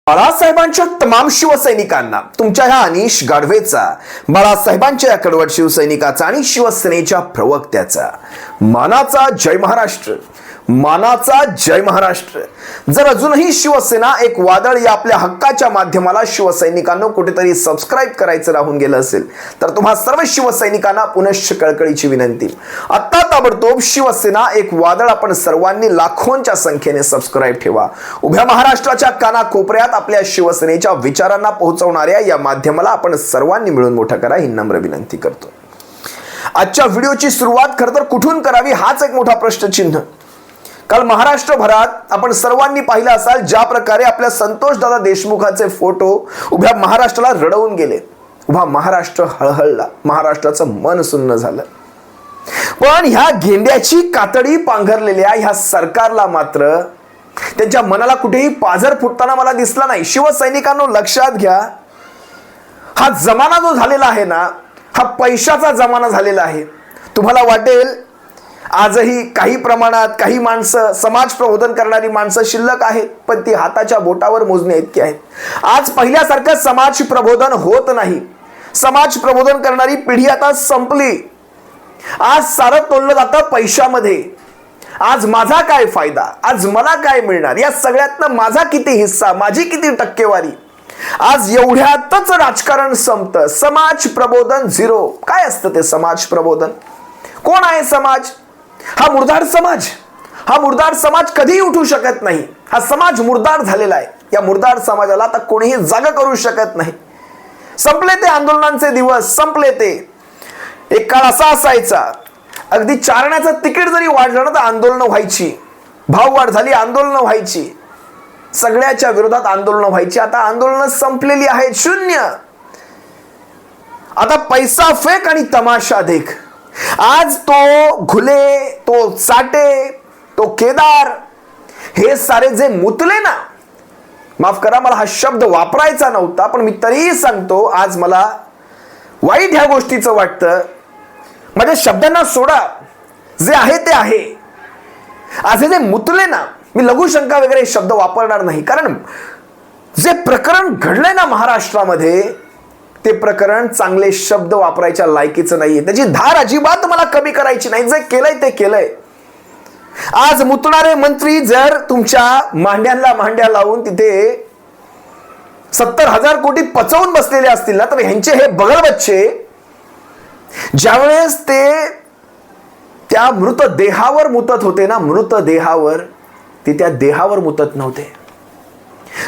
बाळासाहेबांच्या तमाम शिवसैनिकांना तुमच्या ह्या अनिश गाढवेचा, बाळासाहेबांच्या या कडवट शिवसैनिकाचा आणि शिवसेनेच्या प्रवक्त्याचा मानाचा जय महाराष्ट्र, मानाचा जय महाराष्ट्र। जर अजूनही शिवसेना एक वादळ या आपल्या हक्काच्या माध्यमाला शिवसैनिकांना कुठेतरी सबस्क्राइब करायचं राहून गेलं असेल तर तुम्हा सर्व शिवसैनिकांना पुनश्च कळकळीची विनंती, आता ताबडतोब शिवसेना एक वादळ आपण सर्वांनी लाखोंच्या संख्येने सबस्क्राइब ठेवा। उभ्या महाराष्ट्राच्या कानाकोपऱ्यात आपल्या शिवसेनेच्या विचारांना पोहोचवणाऱ्या या माध्यमाला आपण सर्वांनी मिळून मोठं करा ही नम्र विनंती करतो। आजच्या व्हिडिओची सुरुवात खरं तर कुठून करावी हाच एक मोठा प्रश्नचिन्ह। काल महाराष्ट्रभरात आपण सर्वांनी पाहिलं असाल ज्या प्रकारे आपल्या संतोष दादा देशमुखाचे फोटो उभ्या महाराष्ट्राला रडवून गेले। उभा महाराष्ट्र हळहळला, महाराष्ट्राचं मन सुन्न झालं। पण ह्या गेंड्याची कातडी पांघरलेल्या ह्या सरकारला मात्र त्यांच्या मनाला कुठेही पाझर फुटताना मला दिसला नाही। शिवसैनिकांनो लक्षात घ्या, हा जमाना जो झालेला आहे ना, हा पैशाचा जमाना झालेला आहे। तुम्हाला वाटेल आजही काही प्रमाणात काही माणसं समाज प्रबोधन करणारी माणसं शिल्लक आहेत, पण ती हाताच्या बोटावर मोजणे इतकी आहेत। आज पहिल्यासारखं समाज प्रबोधन होत नाही। समाज प्रबोधन करणारी पिढी आता संपली। आज सारं तोललं जातं पैशामध्ये। आज माझा काय फायदा, आज मला काय मिळणार, या सगळ्यातनं माझा किती हिस्सा, माझी किती टक्केवारी, आज एवढ्यातच राजकारण संपतं। समाज प्रबोधन झिरो। काय असतं ते समाज प्रबोधन? कोण आहे समाज? हा मुर्दार समाज। हा मुर्दार समाज कधीही उठू शकत नाही। हा समाज मुर्दार झालेला आहे। या मुर्दार समाजाला आता कोणीही जागा करू शकत नाही। संपले ते आंदोलनांचे दिवस, संपले ते। एक काळ असा असायचा, अगदी चारण्याचं तिकीट जरी वाढलं ना तर आंदोलनं व्हायची, भाववाढ झाली आंदोलनं व्हायची, सगळ्याच्या विरोधात आंदोलनं व्हायची। आता आंदोलनं संपलेली आहेत, शून्य। आता पैसा फेक आणि तमाशा देख। आज तो घुले, तो चाटे, तो केदार, हे सारे जे मुतले ना, माफ करा मला हा शब्द वापरायचा नव्हता पण मी तरीही सांगतो, आज मला वाईट ह्या गोष्टीचं वाटतं। माझ्या शब्दांना सोडा, जे आहे ते आहे। आज हे जे मुतले ना, मी लघुशंका वगैरे शब्द वापरणार नाही, कारण जे प्रकरण घडलंय ना महाराष्ट्रामध्ये, ते प्रकरण चांगले शब्द वापरायच्या लायकीचं नाहीये। त्याची धार अजिबात मला कमी करायची नाही। जे केलंय ते केलंय। आज मुतणारे मंत्री जर तुमच्या मांड्यांना मांड्या लावून तिथे 70,000 कोटी पचवून बसलेले असतील ना, तर ह्यांचे हे बगल बच्चे ज्यावेळेस ते त्या मृतदेहावर मुतत होते ना, मृतदेहावर, ते त्या देहावर मुतत नव्हते।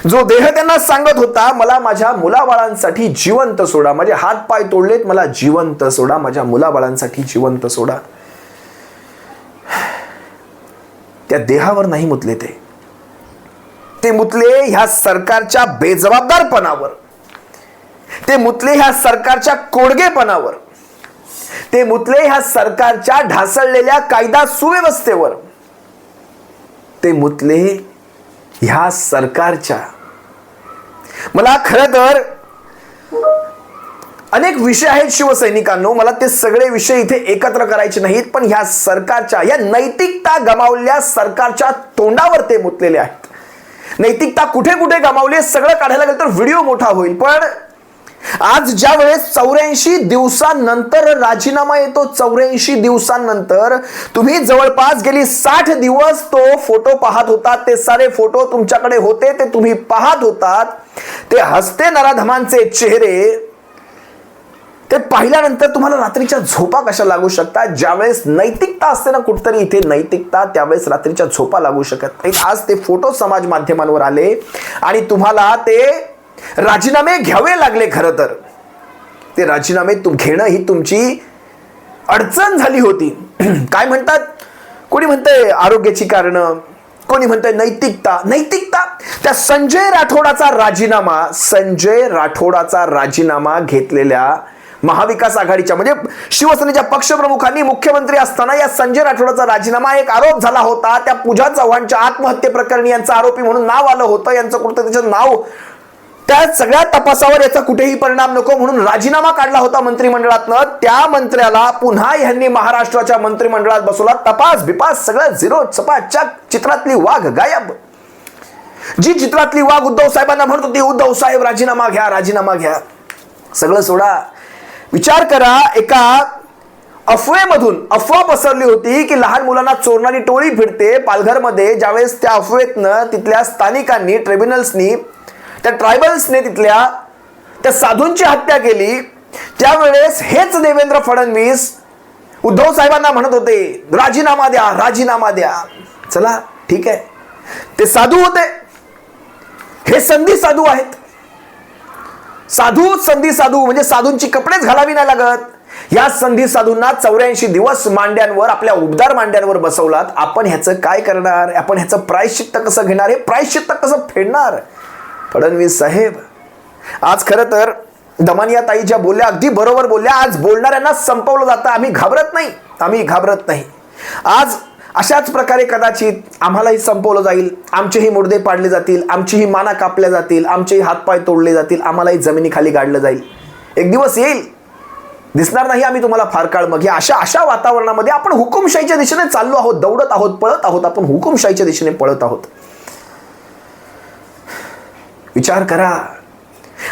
जो देह त्यांना सांगत होता मला माझ्या मुलाबाळांसाठी जिवंत सोडा, माझे हात पाय तोडलेत, मला जिवंत सोडा, माझ्या मुलाबाळांसाठी जिवंत सोडा, त्या देहावर नाही मुतले ते मुतले ह्या सरकारच्या बेजबाबदारपणावर, ते मुतले ह्या सरकारच्या कोडगेपणावर, ते मुतले ह्या सरकारच्या ढासळलेल्या कायदा सुव्यवस्थेवर, ते मुतले ह्या सरकारच्या, मला खरं तर अनेक विषय आहेत शिवसैनिकांनो, मला ते सगळे विषय इथे एकत्र करायचे नाहीत, पण ह्या सरकारच्या, या नैतिकता गमावलेल्या सरकारच्या तोंडावर ते मुतलेले आहेत। नैतिकता कुठे कुठे गमावली सगळं काढायला गेलं तर व्हिडिओ मोठा होईल, पण आज ज्या वेळेस 84 दिवसांनंतर राजीनामा येतो, 84 दिवसांनंतर तुम्ही जवळपास गेली 60 दिवस तो फोटो पाहत होतात, ते सारे फोटो तुमच्याकडे होते, ते तुम्ही पाहत होतात, ते हसते नराधमांचे चेहरे, ते पाहिल्यानंतर तुम्हाला रात्रीच्या झोपा कशा लागू शकतात? ज्यावेळेस नैतिकता असते ना कुठतरी इथे नैतिकता, त्यावेळेस रात्रीच्या झोपा लागू शकत नाहीत। आज ते फोटो समाज माध्यमांवर आले आणि तुम्हाला ते राजीनामे घ्यावे लागले। खरं तर ते राजीनामे घेणं ही तुमची अडचण झाली होती। काय म्हणतात, कोणी म्हणतंय आरोग्याची कारणं, कोणी म्हणतंय नैतिकता। नैतिकता, त्या संजय राठोडाचा राजीनामा घेतलेल्या महाविकास आघाडीच्या म्हणजे शिवसेनेच्या पक्षप्रमुखांनी मुख्यमंत्री असताना या संजय राठोडाचा राजीनामा, एक आरोप झाला होता त्या पूजा चव्हाणच्या आत्महत्ये प्रकरणी यांचा आरोपी म्हणून नाव आलं होतं, यांचं कुठं त्याचं नाव, त्या सगळ्या तपासावर याचा कुठेही परिणाम नको म्हणून राजीनामा काढला होता मंत्रिमंडळातनं। त्या मंत्र्याला पुन्हा यांनी महाराष्ट्राच्या मंत्रिमंडळात बसवला, तपास बिपास सगळं झिरो, चपाचक, चित्रातली वाघ गायब। जी चित्रातली वाघ उद्धव साहेबांना म्हणत होती, उद्धव साहेब राजीनामा घ्या, राजीनामा घ्या. सगळं सोडा, विचार करा, एका अफवेमधून अफवा पसरली होती की लहान मुलांना चोरणारी टोळी फिरते पालघरमध्ये. ज्यावेळेस त्या अफवेतनं तिथल्या स्थानिकांनी, ट्रिब्युनल्सनी, त्या ट्रायबल्सने तिथल्या त्या साधूंची हत्या केली, त्यावेळेस हेच देवेंद्र फडणवीस उद्धव साहेबांना म्हणत होते, राजीनामा द्या, राजीनामा द्या. चला ठीक आहे, ते साधू होते, हे संधी साधू आहेत. साधू संधी साधू म्हणजे साधूंची कपडेच घालावी नाही लागत. या संधी साधूंना 84 दिवस मांड्यांवर, आपल्या उबदार मांड्यांवर बसवलात. आपण ह्याचं काय करणार? आपण ह्याचं प्रायश्चित्त कसं घेणार? हे प्रायश्चित्त कसं फेडणार? फडणवीस साहेब, आज खरं तर दमानिया ताई ज्या बोलल्या अगदी बरोबर बोलल्या. आज बोलणाऱ्यांना संपवलं जातं. आम्ही घाबरत नाही, आम्ही घाबरत नाही. आज अशाच प्रकारे कदाचित आम्हालाही संपवलं जाईल, आमचेही मुर्दे पाडले जातील, आमचीही माना कापल्या जातील, आमचेही हातपाय तोडले जातील, आम्हालाही जमिनीखाली गाडलं जाईल. एक दिवस येईल, दिसणार नाही आम्ही तुम्हाला फार काळ. मग या अशा वातावरणामध्ये आपण हुकुमशाहीच्या दिशेने चाललो आहोत, दौडत आहोत, पळत आहोत. आपण हुकुमशाहीच्या दिशेने पळत आहोत. विचार करा,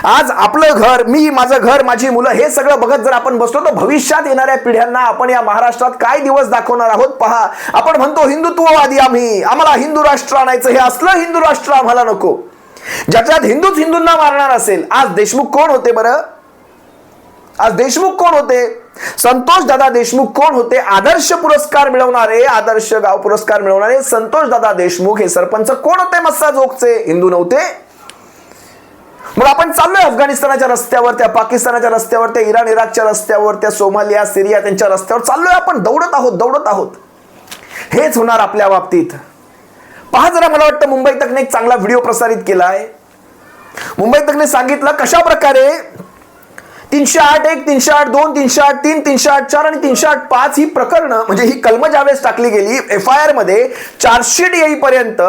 आज आपलं घर, मी, माझं घर, माझी मुलं, हे सगळं बघत जर आपण बसलो तर भविष्यात येणाऱ्या पिढ्यांना आपण या महाराष्ट्रात काय दिवस दाखवणार आहोत पहा. आपण म्हणतो हिंदुत्ववादी आम्ही, आम्हाला हिंदू राष्ट्र आणायचं, हे असलं हिंदू राष्ट्र आम्हाला नको ज्याच्यात हिंदूच हिंदूंना मारणार असेल. आज देशमुख कोण होते बरं? आज देशमुख कोण होते? संतोष दादा देशमुख कोण होते? आदर्श पुरस्कार मिळवणारे, आदर्श गाव पुरस्कार मिळवणारे संतोष दादा देशमुख हे सरपंच कोण होते? मस्साजोगचे. हिंदू नव्हते. मग आपण चाललोय अफगाणिस्तानाच्या रस्त्यावर, त्या पाकिस्तानाच्या रस्त्यावर, त्या इराण इराकच्या रस्त्यावर, त्या सोमालिया, सिरिया त्यांच्या रस्त्यावर चाललोय आपण. दौडत आहोत, दौडत आहोत. हेच होणार आपल्या बाबतीत. पहा जरा, मला वाटतं मुंबई तकने एक चांगला व्हिडिओ प्रसारित केलाय. मुंबई तकने सांगितलं कशा प्रकारे 308-1, 308-2, 308-3, 308-4 आणि 308-5 ही प्रकरणं, म्हणजे ही कलम ज्यावेळेस टाकली गेली FIR मध्ये, चार्जशीट येईपर्यंत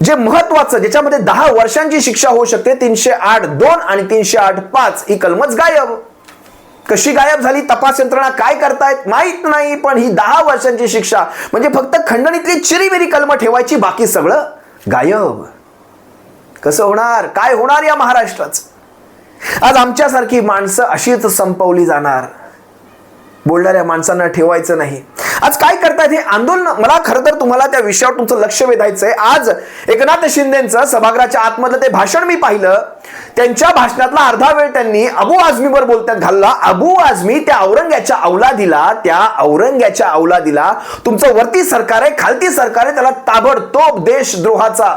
जे महत्वाचं, ज्याच्यामध्ये 10 वर्षांची शिक्षा होऊ शकते, 308-2 आणि 308-5 ही कलमच गायब. कशी गायब झाली? तपास यंत्रणा काय करतायत माहित नाही, पण ही 10 वर्षांची शिक्षा म्हणजे फक्त खंडणीतली चिरीमिरी कलम ठेवायची, बाकी सगळं गायब. कसं होणार? काय होणार या महाराष्ट्राचं? आज आमच्यासारखी माणसं अशीच संपवली जाणार. बोलणाऱ्या माणसांना ठेवायचं नाही. आज काय करतायत हे आंदोलन? मला खरं तर तुम्हाला त्या विषयावर तुमचं लक्ष वेधायचंय. आज एकनाथ शिंदेचं सभागृहाच्या आतमधलं ते भाषण मी पाहिलं. त्यांच्या भाषणातला अर्धा वेळ त्यांनी अबू आझमीवर बोलण्यात घालला. अबू आझमी त्या औरंग्याच्या अवलादीला तुमचं वरती सरकार आहे, खालती सरकार आहे, त्याला ताबडतोब देशद्रोहाचा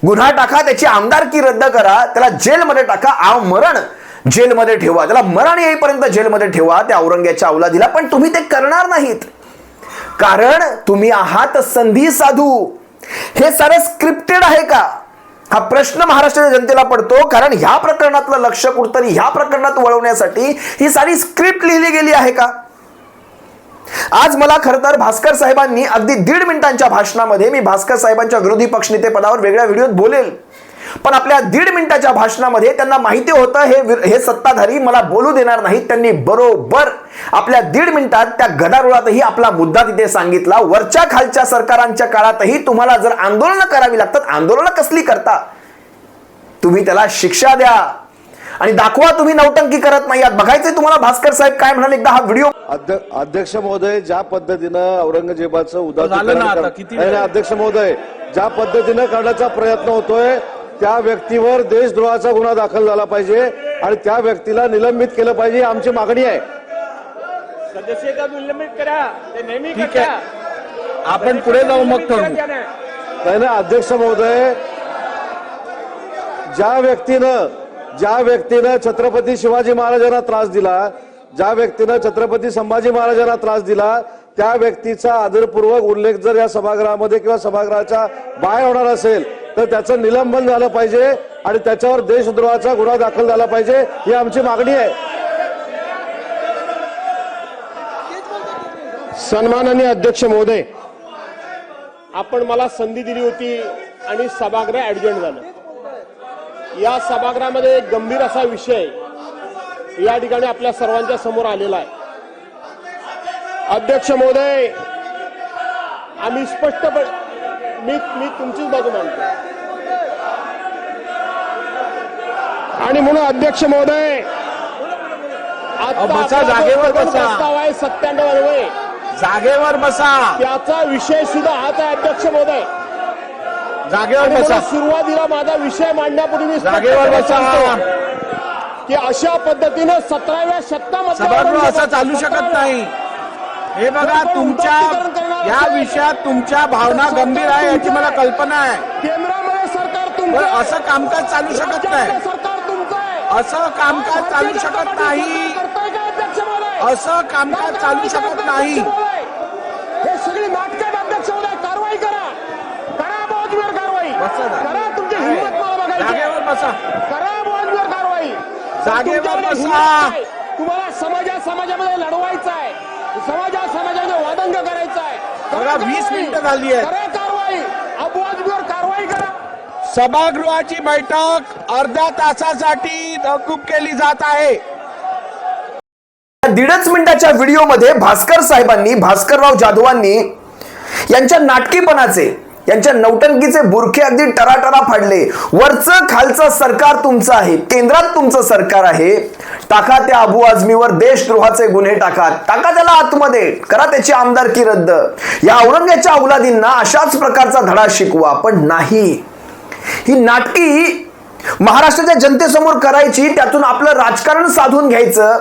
गुन्हा टाका, त्याची आमदारकी रद्द करा, त्याला जेलमध्ये टाका, मरण जेलमध्ये ठेवा, त्याला मरण येईपर्यंत जेलमध्ये ठेवा त्या औरंग्याच्या अवलादीला. पण तुम्ही ते करणार नाहीत, कारण तुम्ही आहात संधी साधू. हे सारं स्क्रिप्टेड आहे का? हा प्रश्न महाराष्ट्राच्या जनतेला पडतो. कारण ह्या प्रकरणातलं लक्ष कुठतरी ह्या प्रकरणात वळवण्यासाठी ही सारी स्क्रिप्ट लिहिली गेली आहे का? आज मला खरं तर भास्कर साहेबांनी अगदी 1.5 मिनिटांच्या भाषणामध्ये, मी भास्कर साहेबांच्या विरोधी पक्षनेते पदावर वेगळ्या व्हिडिओत बोलेल, पण आपल्या 1.5 मिनिटाच्या भाषणामध्ये त्यांना माहिती होतं हे सत्ताधारी मला बोलू देणार नाहीत. त्यांनी बरोबर आपल्या 1.5 मिनिटात त्या गदारोळातही आपला मुद्दा तिथे सांगितला. वरच्या खालच्या सरकारांच्या काळातही तुम्हाला जर आंदोलन करावी लागतात, आंदोलन कसली करता? तुम्ही त्याला शिक्षा द्या आणि दाखवा तुम्ही नौटंकी करत नाही आहात. बघायचंय तुम्हाला भास्कर साहेब काय म्हणाले. एकदा हा व्हिडिओ. अध्यक्ष महोदय, ज्या पद्धतीनं औरंगजेबाचं उदाहरण, अध्यक्ष महोदय, ज्या पद्धतीनं करण्याचा प्रयत्न होतोय त्या व्यक्तीवर देशद्रोहाचा गुन्हा दाखल झाला पाहिजे आणि त्या व्यक्तीला निलंबित केलं पाहिजे, आमची मागणी आहे. सदस्यता निलंबित करा, ते नेहमी करा. आपण पुढे जाऊ मग ठरवू. नाही ना अध्यक्ष महोदय, ज्या व्यक्तीनं छत्रपती शिवाजी महाराजांना त्रास दिला, ज्या व्यक्तीनं छत्रपती संभाजी महाराजांना त्रास दिला, त्या व्यक्तीचा आदरपूर्वक उल्लेख जर या सभागृहामध्ये किंवा सभागृहाच्या बाहेर होणार असेल तर त्याचं निलंबन झालं पाहिजे आणि त्याच्यावर देशद्रोहाचा गुन्हा दाखल झाला पाहिजे, ही आमची मागणी आहे. सन्माननीय अध्यक्ष महोदय, आपण मला संधी दिली होती आणि सभागृह ऍडजॉर्न झालं. या सभागृहामध्ये एक गंभीर असा विषय या ठिकाणी आपल्या सर्वांच्या समोर आलेला आहे. अध्यक्ष महोदय, आम्ही स्पष्टपणे मी तुमचीच बाजू मांडतो. आणि म्हणून अध्यक्ष महोदय बसा, जागेवर बसा. प्रस्ताव आहे 97 जागेवर बसा. त्याचा विषय सुद्धा हाच आहे अध्यक्ष महोदय. जागेवर आणि बसा. म्हणून सुरुवातीला माझा विषय मांडण्यापूर्वी मी जागेवर बसा. की अशा पद्धतीनं 17व्या शतकामध्ये सभागृह असं चालू शकत नाही. हे बघा, तुमच्या या विषयात तुमच्या भावना गंभीर आहे याची मला कल्पना आहे. केंद्रामध्ये सरकार पण तुमचं आहे. असं कामकाज चालू शकत नाही. राज्यातलं सरकार तुमचं आहे. असं कामकाज चालू शकत नाही. करताय का अध्यक्ष महोदय? असं कामकाज चालू शकत नाही. हे सगळी नाटकात अध्यक्ष महोदय कारवाई करा. करा बौद्धवीर कारवाई. बसा ना. करा, तुमची हिंमत मला बघायची आहे. जागेवर बसा. करा बौद्धवीर कारवाई. जागेवर तुमच्याकडे बसा. हिंमत आहे. तुम्हाला समाजामध्ये लढवायचं आहे. समाजामध्ये वादंग करायचं आहे. करा बघा, 20 कारवाई. मिनिटं झाली आहेत. करा कारवाई. अपवादवीर कारवाई करा. सभागृहाची बैठक अर्ध्या तासासाठी तहकूब केली जात आहे. दीडच मिनिटाच्या व्हिडिओमध्ये भास्कर साहेबांनी, भास्करराव जाधवांनी यांच्या नाटकीपणाचे, यांच्या नौटंकीचे बुरखे अगदी टराटरा फाडले. वरचं खालचं सरकार तुमचं आहे, केंद्रात तुमचं सरकार आहे. टाका त्या अबू आझमीवर देशद्रोहाचे गुन्हे टाका, टाका त्याला आतमध्ये, करा त्याची आमदारकी रद्द. या औरंगजेबाच्या औलादींना अशाच प्रकारचा धडा शिकवा. पण नाही, ही नाटकी महाराष्ट्राच्या जनतेसमोर करायची, त्यातून आपलं राजकारण साधून घ्यायचं.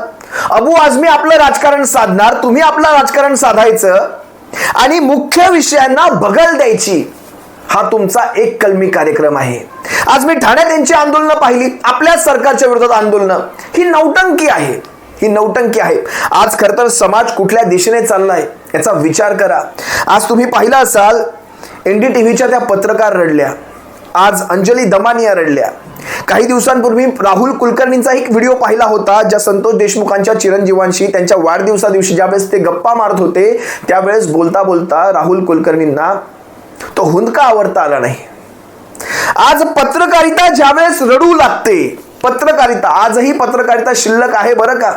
अबू आझमी आपलं राजकारण साधणार, तुम्ही आपलं राजकारण साधायचं आणि मुख्य विषयांना बगल द्यायची. हा तुमचा एक कलमी कार्यक्रम आहे. आज मी ठाण्यात यांची आंदोलनं पाहिली, आपल्या सरकारच्या विरोधात आंदोलनं. ही नौटंकी आहे, ही नौटंकी आहे. आज खरं तर समाज कुठल्या दिशेने चाललाय याचा विचार करा. आज तुम्ही पाहिलं असाल, NDTVच्या त्या पत्रकार रडल्या, आज अंजली दमानिया रडल्या. काही दिवसांपूर्वी राहुल कुलकर्णींचा एक व्हिडिओ पाहिला होता, ज्या संतोष देशमुखांच्या चिरंजीवांशी त्यांच्या वाढदिवसा दिवशी ज्यावेळेस ते गप्पा मारत होते, त्यावेळेस बोलता बोलता राहुल कुलकर्णींना तो हुंदका आवडता आला नाही. आज पत्रकारिता ज्यावेळेस रडू लागते, पत्रकारिता आजही पत्रकारिता शिल्लक आहे बरं का.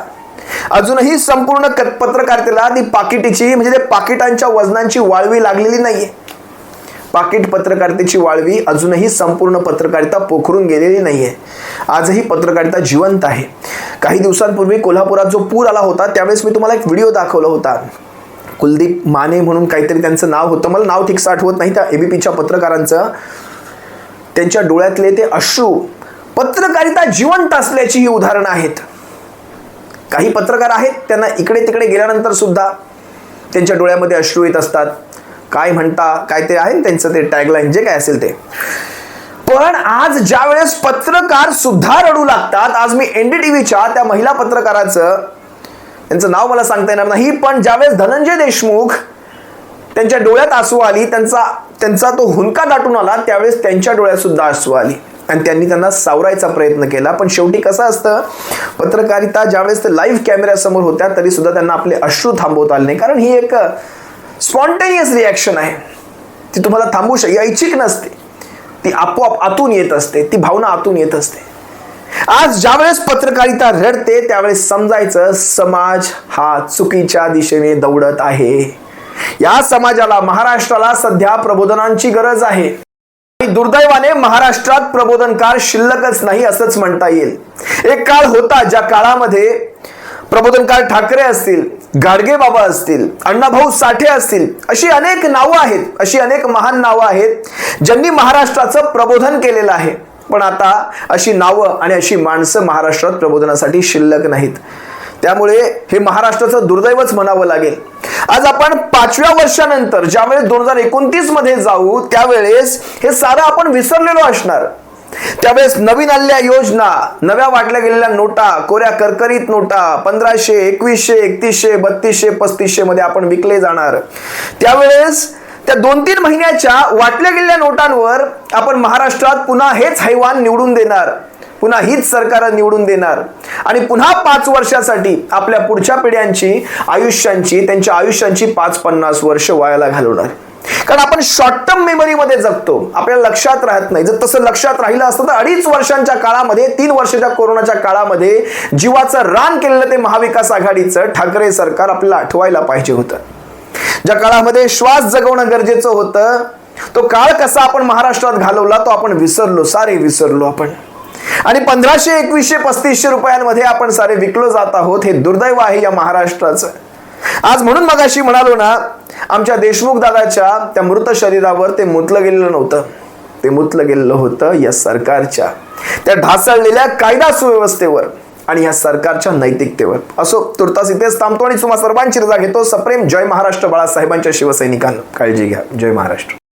अजूनही संपूर्ण पत्रकारितेला ती पाकिटीची, म्हणजे ते पाकिटांच्या वजनांची वाळवी लागलेली नाहीये. पाकिट पत्रकारितेची वाळवी अजूनही संपूर्ण पत्रकारिता पोखरून गेलेली नाहीये. आजही पत्रकारिता जिवंत आहे. काही दिवसांपूर्वी कोल्हापुरात जो पूर आला होता, त्यावेळेस मी तुम्हाला एक व्हिडिओ दाखवला होता. कुलदीप माने म्हणून काहीतरी त्यांचं नाव होतं, मला नाव ठीक आठवत नाही, त्या ABPच्या पत्रकारांचं. त्यांच्या डोळ्यातले ते अश्रू पत्रकारिता जिवंत असल्याची ही उदाहरणं आहेत. काही पत्रकार आहेत, त्यांना इकडे तिकडे गेल्यानंतर सुद्धा त्यांच्या डोळ्यामध्ये अश्रू येत असतात. काय म्हणता, काय ते आहे त्यांचं ते टॅगलाईन, जे काय असेल ते. पण आज ज्या वेळेस पत्रकार सुद्धा रडू लागतात, आज मी NDTVच्या त्या महिला पत्रकाराचं, त्यांचं नाव मला सांगता येणार नाही, पण ज्यावेळेस धनंजय देशमुख त्यांच्या डोळ्यात आसू आली, त्यांचा तो हुंदका दाटून आला, त्यावेळेस त्यांच्या डोळ्यात सुद्धा आसू आली आणि त्यांनी त्यांना सावरायचा प्रयत्न केला. पण शेवटी कसं असतं, पत्रकारिता ज्यावेळेस ते लाईव्ह कॅमेऱ्यासमोर होत्या तरी सुद्धा त्यांना आपले अश्रू थांबवता आले नाही. कारण ही एक स्पॉन्टेनियस रिॲक्शन आहे, ती तुम्हाला थांबवू ऐच्छिक नसते, ती आपोआप आतून येत असते, ती भावना आतून येत असते. आज ज्यावेळेस पत्रकारिता रडते त्यावेळेस समजायचं समाज हा चुकीच्या दिशेने दौडत आहे. या समाजाला, महाराष्ट्राला सध्या प्रबोधनांची गरज आहे. दुर्दैवाने महाराष्ट्रात प्रबोधनकार शिल्लकच नाही असंच म्हणता येईल. एक काळ होता ज्या काळामध्ये प्रबोधनकार ठाकरे असतील, गाडगे बाबा असतील, अण्णाभाऊ साठे असतील, अशी अनेक नावं आहेत, अशी अनेक महान नावं आहेत ज्यांनी महाराष्ट्राचं प्रबोधन केलेलं आहे. पण आता अशी नावं आणि अशी माणसं महाराष्ट्रात प्रबोधनासाठी शिल्लक नाहीत. त्यामुळे हे महाराष्ट्राचं दुर्दैवच म्हणावं लागेल. आज आपण 5व्या वर्षानंतर ज्यावेळेस 2029 मध्ये जाऊ, त्यावेळेस हे सारं आपण विसरलेलो असणार. त्यावेळेस नवीन आलेल्या योजना, नव्या वाटल्या गेलेल्या नोटा, कोऱ्या करकरीत नोटा 1500, 2100, 3100, 3200, 3500 मध्ये आपण विकले जाणार. त्यावेळेस त्या 2-3 महिन्याच्या वाटल्या गेलेल्या नोटांवर आपण महाराष्ट्रात पुन्हा हेच हैवान निवडून देणार, पुन्हा हीच सरकार निवडून देणार आणि पुन्हा 5 वर्षासाठी आपल्या पुढच्या पिढ्यांची आयुष्यांची, त्यांच्या आयुष्यांची 5-50 वर्ष वायाला घालवणार. कारण आपण शॉर्ट टर्म मेमरीमध्ये जगतो, आपल्याला लक्षात राहत नाही. जर तसं लक्षात राहिलं असतं तर 2.5 वर्षांच्या काळामध्ये, 3 वर्षाच्या कोरोनाच्या काळामध्ये जीवाचं रान केलेलं ते महाविकास आघाडीचं ठाकरे सरकार आपल्याला आठवायला पाहिजे होतं. ज्या काळामध्ये श्वास जगवणं गरजेचं होतं, तो काळ कसा आपण महाराष्ट्रात घालवला तो आपण विसरलो, सारे विसरलो आपण. आणि 1500, 2100, 3500 रुपयांमध्ये आपण सारे विकलो जात आहोत. हे दुर्दैव आहे या महाराष्ट्राचं. आज म्हणून मगाशी म्हणालो ना, आमच्या देशमुख दादाच्या त्या मृत शरीरावर ते मुतलं गेलेलं नव्हतं, ते मुतलं गेलेलं होतं या सरकारच्या त्या ढासळलेल्या कायदा सुव्यवस्थेवर आणि या सरकारच्या नैतिकतेवर. असो, तुर्तास इथेच थांबतो आणि तुम्हा सर्वांची रजा घेतो. सप्रेम जय महाराष्ट्र बाळासाहेबांच्या शिवसैनिकांना. काळजी घ्या. जय महाराष्ट्र.